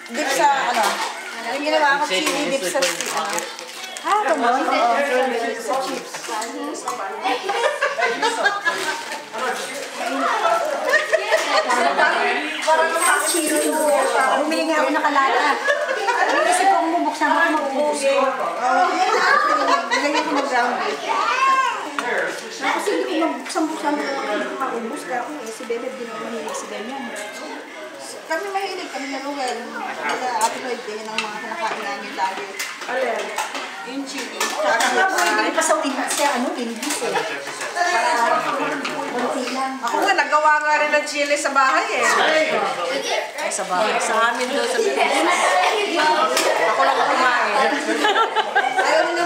Dip sa, ano? Yung ginawa ko chili dip sa, ano? Ah, gano'n? Oo, sa chips. Parang chili mo. Bumili nga ako nakalata. Kasi kung bubuksan ko, mag-ubus ko. Nilagyan ko ng ground beef. Kasi hindi ko magbuksan-buksan ko mag-ubus ka ako. Si Bebe, di naman mahilig si ganyan. Kami mahilig, kami na Ruel. Ate Lloyd, yan ang mga kinakain namin lagi. Alin? Yung chili. Hindi pa sa Windows siya, Windows eh. Ako nga, nagawa nga rin ng chili sa bahay eh. Ay, sa bahay. Sa amin doon sa Pilipinas. Ako lang kumain. Ayaw nila